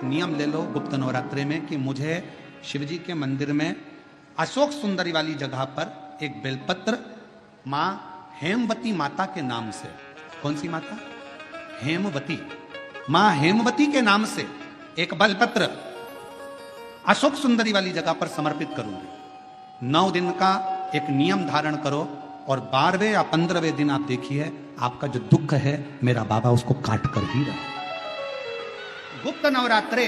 नियम ले लो गुप्त नवरात्रे में कि मुझे शिवजी के मंदिर में अशोक सुंदरी वाली जगह पर एक बेलपत्र माँ हेमवती माता के नाम से, कौन सी माता? हेमवती, माँ हेमवती के नाम से एक बेलपत्र अशोक सुंदरी वाली जगह पर समर्पित करूंगी। 9 दिन का एक नियम धारण करो और 12वें या 15वें दिन आप देखिए आपका जो दुख है मेरा बाबा उसको काट कर ही रहा। गुप्त नवरात्रे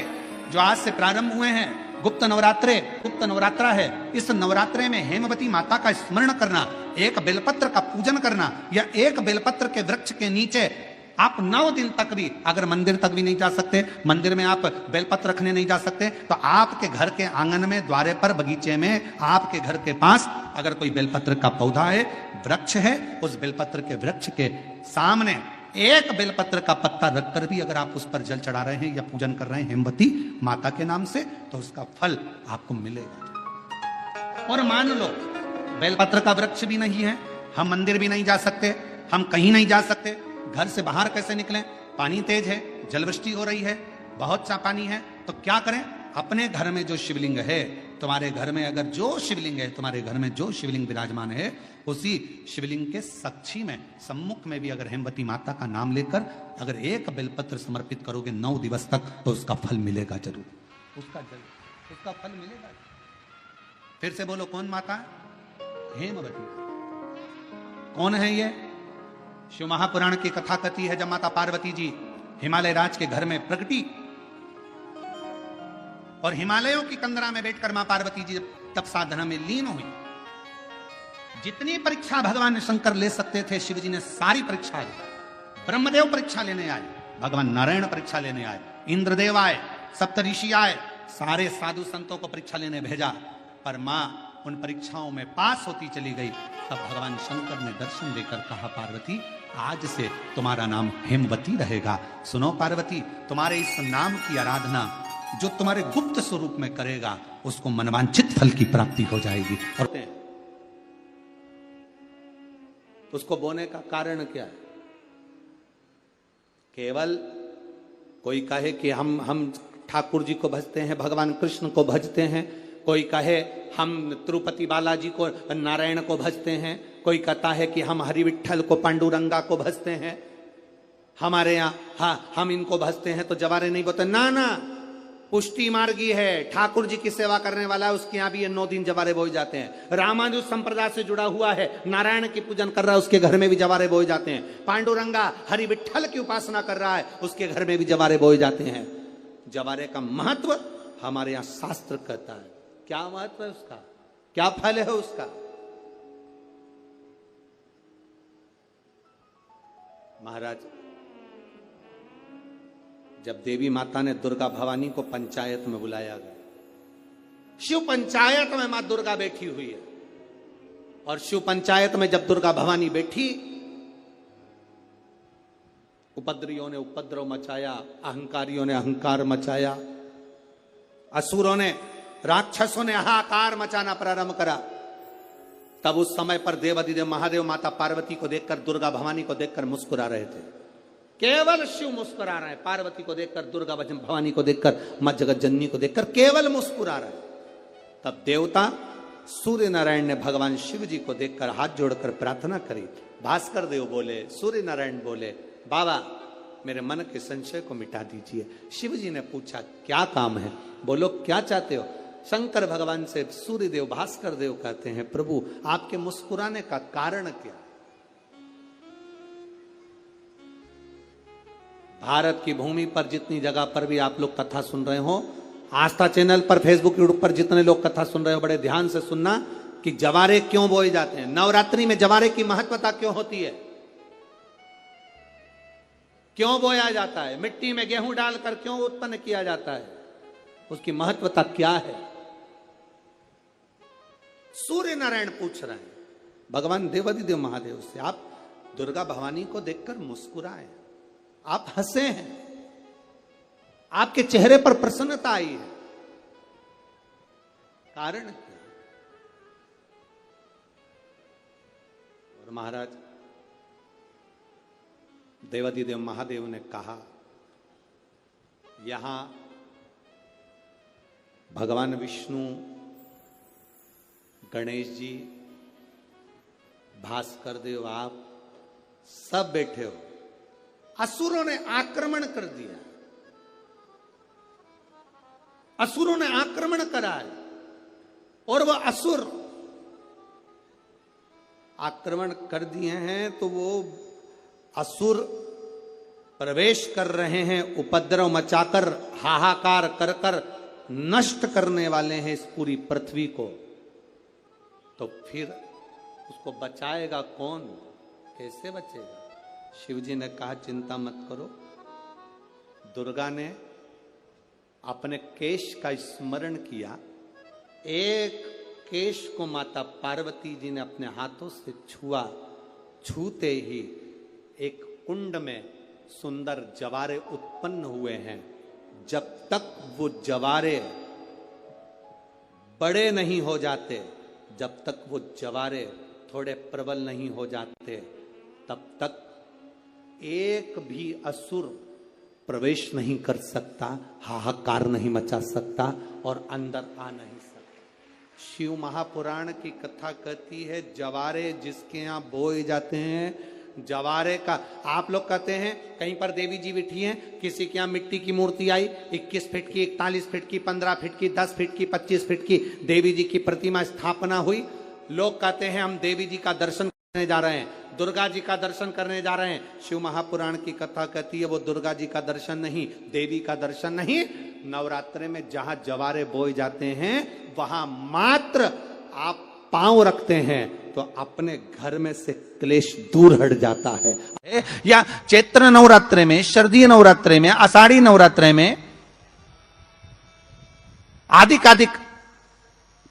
जो आज से प्रारंभ हुए हैं, गुप्त नवरात्रा है। इस नवरात्रे में हेमवती माता का स्मरण करना, एक बेलपत्र का पूजन करना, या एक बेलपत्र के वृक्ष के नीचे आप 9 दिन तक भी, अगर मंदिर तक भी नहीं जा सकते, मंदिर में आप बेलपत्र रखने नहीं जा सकते, तो आपके घर के आंगन में, द्वारे पर, बगीचे में, आपके घर के पास अगर कोई बेलपत्र का पौधा है, वृक्ष है, उस बेलपत्र के वृक्ष के सामने एक बेलपत्र का पत्ता रखकर भी अगर आप उस पर जल चढ़ा रहे हैं या पूजन कर रहे हैं हेमवती माता के नाम से, तो उसका फल आपको मिलेगा। और मान लो बेलपत्र का वृक्ष भी नहीं है, हम मंदिर भी नहीं जा सकते, हम कहीं नहीं जा सकते, घर से बाहर कैसे निकलें? पानी तेज है, जलवृष्टि हो रही है, बहुत सा पानी है, तो क्या करें? अपने घर में जो शिवलिंग है, तुम्हारे घर में अगर जो शिवलिंग है, तुम्हारे घर में जो शिवलिंग विराजमान है, उसी शिवलिंग के साक्षी में, सम्मुख में भी अगर हेमवती माता का नाम लेकर अगर एक बेलपत्र समर्पित करोगे 9 दिवस तक, तो उसका फल मिलेगा जरूर, उसका फल मिलेगा। फिर से बोलो, कौन माता? हेमवती। कौन है ये? शिव महापुराण की कथा कथी है, जब माता पार्वती जी हिमालय राज के घर में प्रकटी और हिमालयों की कंदरा में बैठकर मां पार्वती जी तप साधना में लीन हुई। जितनी परीक्षा भगवान शंकर ले सकते थे, शिव जी ने सारी परीक्षा ली। ब्रह्मदेव परीक्षा लेने आए, भगवान नारायण परीक्षा लेने आए, इंद्रदेव आए, सप्तऋषि आए, सारे साधु संतों को परीक्षा लेने भेजा, पर मां उन परीक्षाओं में पास होती चली गई। तब भगवान शंकर ने दर्शन देकर कहा, पार्वती आज से तुम्हारा नाम हेमवती रहेगा। सुनो पार्वती, तुम्हारे इस नाम की आराधना जो तुम्हारे गुप्त स्वरूप में करेगा, उसको मनवांछित फल की प्राप्ति हो जाएगी। और उसको बोने का कारण क्या है? केवल कोई कहे कि हम ठाकुर जी को भजते हैं, भगवान कृष्ण को भजते हैं, कोई कहे हम तिरुपति बालाजी को, नारायण को भजते हैं, कोई कहता है कि हम हरि विठ्ठल को, पांडुरंगा को भजते हैं, हमारे यहाँ हाँ हम इनको भजते हैं तो जवारे नहीं बोते। ना ना, पुष्टि मार्गी है, ठाकुर जी की सेवा करने वाला है, उसके यहाँ भी ये 9 दिन जवारे बोए जाते हैं। रामानुज संप्रदाय से जुड़ा हुआ है, नारायण की पूजन कर रहा है, उसके घर में भी जवारे बोए जाते हैं। पांडुरंगा हरि विठ्ठल की उपासना कर रहा है, उसके घर में भी जवारे बोए जाते हैं। जवारे का महत्व हमारे यहाँ शास्त्र कहता है। क्या महत्व है उसका, क्या फल है उसका? महाराज, जब देवी माता ने दुर्गा भवानी को पंचायत में बुलाया गया, शिव पंचायत में मां दुर्गा बैठी हुई है, और शिव पंचायत में जब दुर्गा भवानी बैठी, उपद्रवियों ने उपद्रव मचाया, अहंकारियों ने अहंकार मचाया, असुरों ने, राक्षसों ने हाहाकार मचाना प्रारंभ करा। तब उस समय पर देवाधिदेव महादेव माता पार्वती को देखकर, दुर्गा भवानी को देखकर मुस्कुरा रहे थे। केवल शिव मुस्कुरा रहे हैं, पार्वती को देखकर, दुर्गा भवानी को देखकर, मां जगत जननी को देखकर केवल मुस्कुरा रहे हैं। तब देवता सूर्य नारायण ने भगवान शिव जी को देखकर हाथ जोड़कर प्रार्थना करी। भास्कर देव बोले, सूर्य नारायण बोले, बाबा मेरे मन के संशय को मिटा दीजिए। शिव जी ने पूछा, क्या काम है? बोलो, क्या चाहते हो? शंकर भगवान से सूर्य देव, भास्कर देव कहते हैं, प्रभु आपके मुस्कुराने का कारण क्या? भारत की भूमि पर जितनी जगह पर भी आप लोग कथा सुन रहे हो, आस्था चैनल पर, फेसबुक, यूट्यूब पर जितने लोग कथा सुन रहे हो, बड़े ध्यान से सुनना कि जवारे क्यों बोए जाते हैं, नवरात्रि में जवारे की महत्वता क्यों होती है, क्यों बोया जाता है, मिट्टी में गेहूं डालकर क्यों उत्पन्न किया जाता है, उसकी महत्वता क्या है? सूर्य नारायण पूछ रहे हैं भगवान देवाधिदेव महादेव से। आप दुर्गा भवानी को देखकर मुस्कुराए, आप हंसे हैं, आपके चेहरे पर प्रसन्नता आई है, कारण क्या? और महाराज देवाधिदेव महादेव ने कहा, यहां भगवान विष्णु, गणेश जी, भास्कर देव, आप सब बैठे हो। असुरों ने आक्रमण कर दिया, असुरों ने आक्रमण करा है और वह असुर आक्रमण कर दिए हैं तो वो असुर प्रवेश कर रहे हैं, उपद्रव मचाकर, हाहाकार कर कर नष्ट करने वाले हैं इस पूरी पृथ्वी को। तो फिर उसको बचाएगा कौन, कैसे बचेगा? शिवजी ने कहा चिंता मत करो। दुर्गा ने अपने केश का स्मरण किया, एक केश को माता पार्वती जी ने अपने हाथों से छुआ, छूते ही एक कुंड में सुंदर जवारे उत्पन्न हुए हैं। जब तक वो जवारे बड़े नहीं हो जाते, जब तक वो जवारे थोड़े प्रबल नहीं हो जाते, तब तक एक भी असुर प्रवेश नहीं कर सकता, हाहाकार नहीं मचा सकता और अंदर आ नहीं सकता। शिव महापुराण की कथा कहती है जवारे जिसके यहाँ बोए जाते हैं, जवारे का, आप लोग कहते हैं कहीं पर देवी जी बैठी हैं, किसी के यहाँ मिट्टी की मूर्ति आई, 21 फीट की, 41 फीट की, 15 फीट की, 10 फीट की, 25 फीट की देवी जी की प्रतिमा स्थापना हुई। लोग कहते हैं हम देवी जी का दर्शन करने जा रहे हैं, दुर्गा जी का दर्शन करने जा रहे हैं। शिव महापुराण की कथा कहती है वो दुर्गा जी का दर्शन नहीं, देवी का दर्शन नहीं। नवरात्रे में जहां जवारे बोए जाते हैं वहां मात्र आप पांव रखते हैं तो अपने घर में से क्लेश दूर हट जाता है। या चैत्र नवरात्रे में, शरदीय नवरात्रे में, आषाढ़ी नवरात्रे में, आदिक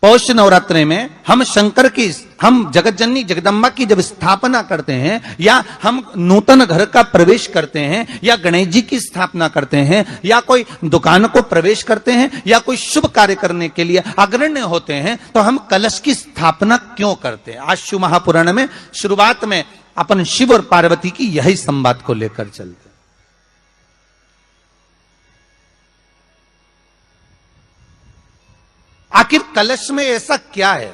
पौष नवरात्रे में हम शंकर की, हम जगत जननी जगदम्बा की जब स्थापना करते हैं, या हम नूतन घर का प्रवेश करते हैं, या गणेश जी की स्थापना करते हैं, या कोई दुकान को प्रवेश करते हैं, या कोई शुभ कार्य करने के लिए अग्रण्य होते हैं, तो हम कलश की स्थापना क्यों करते हैं? आज शिव महापुराण में शुरुआत में अपन शिव और पार्वती की यही संवाद को लेकर चलते हैं। आखिर कलश में ऐसा क्या है?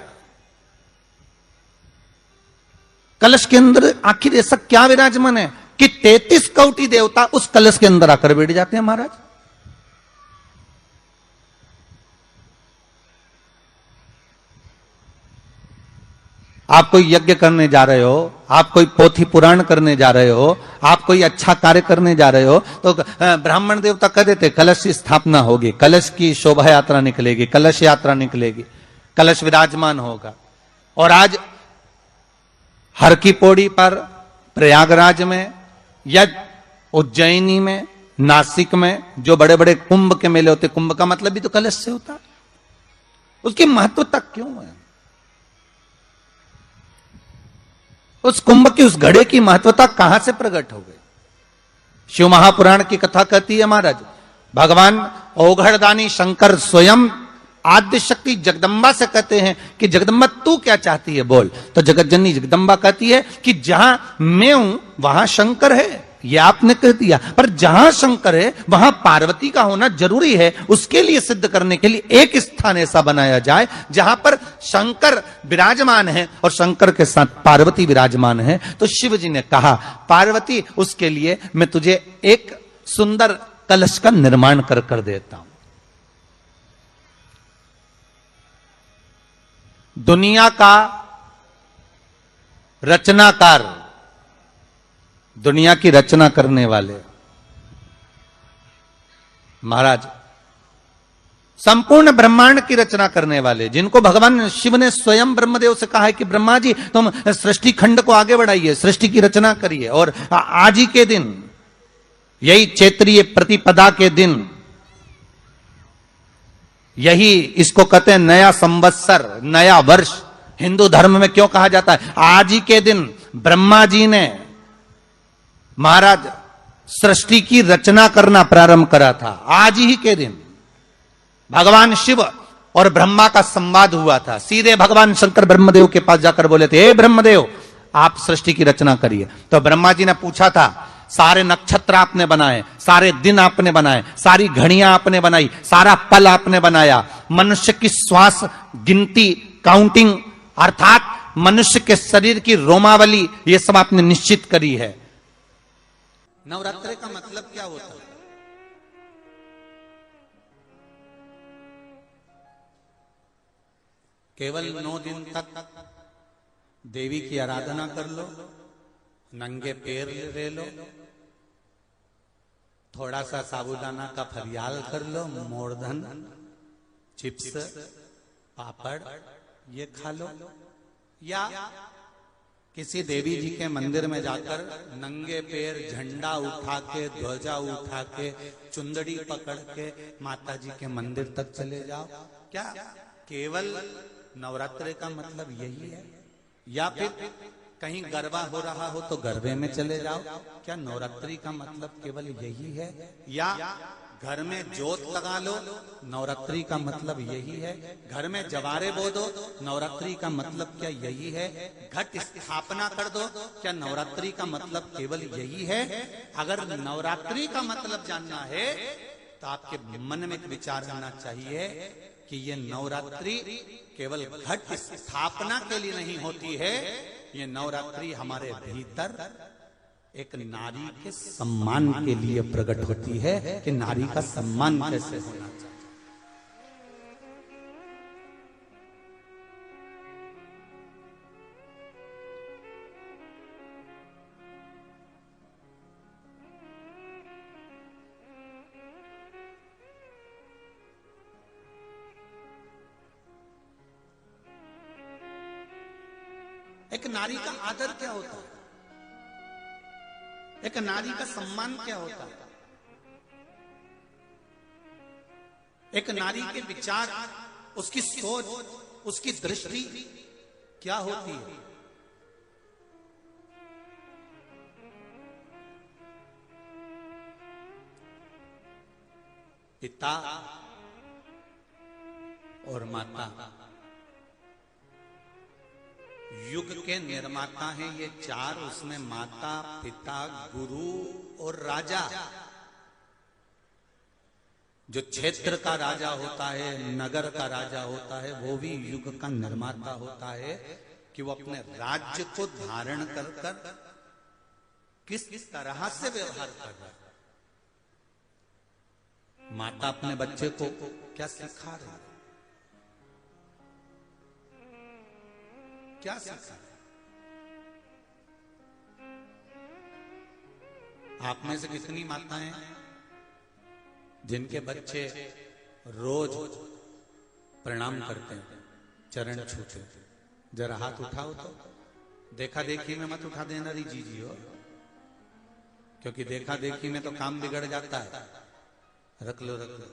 कलश के अंदर आखिर ऐसा क्या विराजमान है कि 33 कोटि देवता उस कलश के अंदर आकर बैठ जाते हैं? महाराज, आप कोई यज्ञ करने जा रहे हो, आप कोई पोथी पुराण करने जा रहे हो, आप कोई अच्छा कार्य करने जा रहे हो, तो ब्राह्मण देवता कह देते कलश की स्थापना होगी, कलश की शोभा यात्रा निकलेगी, कलश यात्रा निकलेगी, कलश विराजमान होगा। और आज हर की पौड़ी पर, प्रयागराज में, या उज्जैनी में, नासिक में जो बड़े बड़े कुंभ के मेले होते, कुंभ का मतलब भी तो कलश से होता, उसकी महत्वता क्यों है? उस कुंभ की, उस घड़े की महत्वता कहां से प्रकट हो गई? शिव महापुराण की कथा कहती है महाराज, भगवान ओघड़दानी शंकर स्वयं आद्य शक्ति जगदम्बा से कहते हैं कि जगदम्बा तू क्या चाहती है बोल। तो जगत जननी जगदम्बा कहती है कि जहां मैं हूं वहां शंकर है, ये आपने कह दिया, पर जहां शंकर है वहां पार्वती का होना जरूरी है। उसके लिए सिद्ध करने के लिए एक स्थान ऐसा बनाया जाए जहां पर शंकर विराजमान है और शंकर के साथ पार्वती विराजमान है। तो शिव जी ने कहा पार्वती, उसके लिए मैं तुझे एक सुंदर कलश का निर्माण कर देता हूं। दुनिया का रचनाकार, दुनिया की रचना करने वाले महाराज, संपूर्ण ब्रह्मांड की रचना करने वाले, जिनको भगवान शिव ने स्वयं ब्रह्मदेव से कहा है कि ब्रह्मा जी तुम सृष्टि खंड को आगे बढ़ाइए, सृष्टि की रचना करिए। और आज ही के दिन, यही चैत्रीय प्रतिपदा के दिन, यही इसको कहते हैं नया संवत्सर, नया वर्ष। हिंदू धर्म में क्यों कहा जाता है? आज ही के दिन ब्रह्मा जी ने महाराज सृष्टि की रचना करना प्रारंभ करा था। आज ही के दिन भगवान शिव और ब्रह्मा का संवाद हुआ था। सीधे भगवान शंकर ब्रह्मदेव के पास जाकर बोले थे, हे ब्रह्मदेव आप सृष्टि की रचना करिए। तो ब्रह्मा जी ने पूछा था सारे नक्षत्र आपने बनाए, सारे दिन आपने बनाए, सारी घड़ियां आपने बनाई, सारा पल आपने बनाया, मनुष्य की श्वास गिनती काउंटिंग अर्थात मनुष्य के शरीर की रोमावली ये सब आपने निश्चित करी है। नवरात्रि का मतलब क्या होता है? केवल 9 दिन तक देवी की आराधना कर लो, नंगे पैर ले लो, थोड़ा सा साबूदाना का फरियाल कर लो, मोरधन चिप्स पापड़ ये खा लो, या किसी देवी जी के मंदिर में जाकर नंगे पैर झंडा उठा के ध्वजा उठा के चुंदड़ी पकड़ के माता जी के मंदिर तक चले जाओ। क्या केवल नवरात्रि का मतलब यही है? या फिर कहीं गरबा हो रहा हो तो गरबे में चले जाओ? क्या नवरात्रि का मतलब केवल यही है? या घर में जोत लगा लो, नवरात्रि का मतलब यही है? घर में जवारे बो दो, नवरात्रि का मतलब क्या यही है? घट स्थापना कर दो, क्या नवरात्रि का मतलब केवल यही है? अगर नवरात्रि का मतलब जानना है तो आपके मन में एक विचार आना चाहिए कि ये नवरात्रि केवल घट स्थापना के लिए नहीं होती है, ये नवरात्रि हमारे भीतर एक नारी के सम्मान के लिए प्रकट होती है कि नारी का सम्मान कैसे होना चाहिए। एक नारी का आदर क्या होता है? एक नारी का सम्मान क्या होता है? एक नारी के विचार, उसकी सोच, उसकी दृष्टि क्या होती है? पिता और माता युग के निर्माता हैं ये चार, उसमें माता पिता गुरु और राजा। जो क्षेत्र का राजा होता है, नगर का राजा होता है, वो भी युग का निर्माता होता है कि वो अपने राज्य को धारण कर कर किस तरह से व्यवहार कर रहा है। माता अपने बच्चे को क्या सिखा रही है? क्या सिखा? आप में से कितनी माताएं जिनके बच्चे रोज प्रणाम करते हैं, चरण छूते हैं? जरा हाथ उठाओ तो। देखा देखी में मत उठा देना री जी हो, क्योंकि देखा देखी में तो काम बिगड़ जाता है। रख लो रख लो,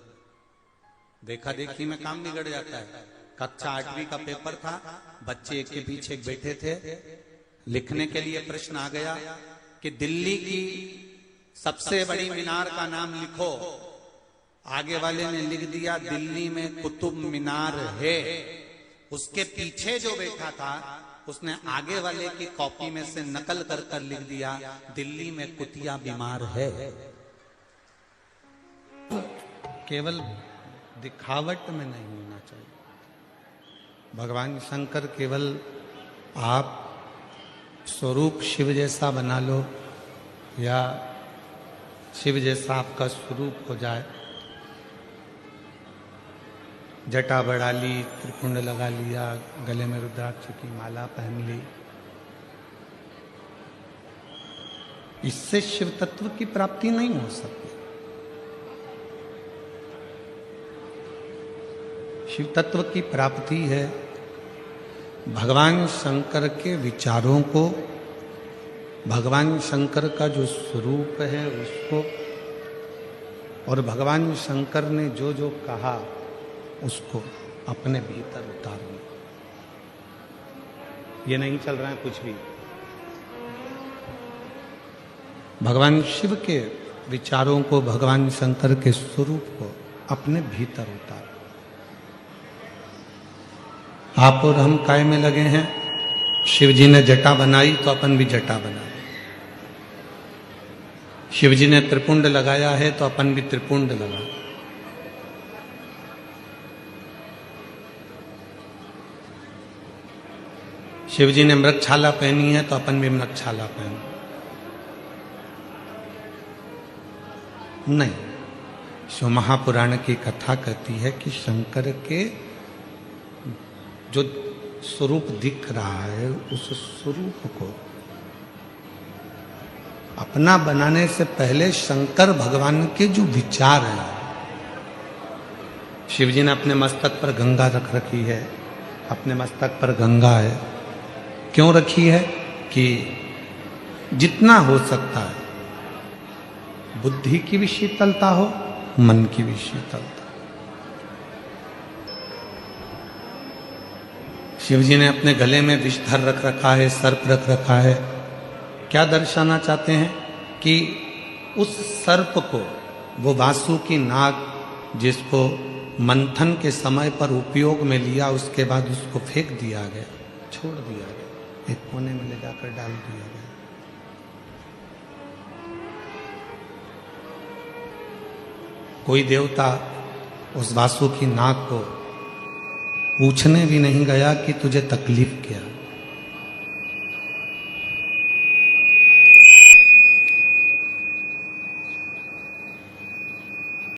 देखा देखी में काम बिगड़ जाता है। कक्षा 8वीं का पेपर था, बच्चे एक के पीछे एक बैठे थे, लिखने के लिए प्रश्न आ गया कि दिल्ली की सबसे बड़ी मीनार का नाम लिखो। आगे वाले ने लिख दिया दिल्ली में कुतुब मीनार है। उसके पीछे जो बैठा था उसने आगे वाले की कॉपी में से नकल कर कर लिख दिया दिल्ली में कुतिया बीमार है। केवल दिखावट में नहीं होना चाहिए। भगवान शंकर केवल आप स्वरूप शिव जैसा बना लो या शिव जैसा आपका स्वरूप हो जाए, जटा बढ़ा ली, त्रिपुंड लगा लिया, गले में रुद्राक्ष की माला पहन ली, इससे शिव तत्व की प्राप्ति नहीं हो सकती। शिव तत्व की प्राप्ति है भगवान शंकर के विचारों को, भगवान शंकर का जो स्वरूप है उसको, और भगवान शंकर ने जो जो कहा उसको अपने भीतर उतारना। ये नहीं चल रहा है कुछ भी। भगवान शिव के विचारों को, भगवान शंकर के स्वरूप को अपने भीतर उतार। आप और हम काय में लगे हैं? शिव जी ने जटा बनाई तो अपन भी जटा बना। शिव जी ने त्रिपुंड लगाया है तो अपन भी त्रिपुंड लगा। शिव जी ने मृगछाला पहनी है तो अपन भी मृगछाला पहन। नहीं, शिव महापुराण की कथा कहती है कि शंकर के जो स्वरूप दिख रहा है उस स्वरूप को अपना बनाने से पहले शंकर भगवान के जो विचार हैं, शिव जी ने अपने मस्तक पर गंगा रख रखी है, अपने मस्तक पर गंगा है। क्यों रखी है? कि जितना हो सकता है बुद्धि की भी शीतलता हो, मन की भी शीतलता। शिव जी ने अपने गले में विषधर रख रखा है, सर्प रख रखा है। क्या दर्शाना चाहते हैं? कि उस सर्प को, वो वासुकी नाग जिसको मंथन के समय पर उपयोग में लिया, उसके बाद उसको फेंक दिया गया, छोड़ दिया गया, एक कोने में ले जाकर डाल दिया गया। कोई देवता उस वासुकी नाग को पूछने भी नहीं गया कि तुझे तकलीफ क्या।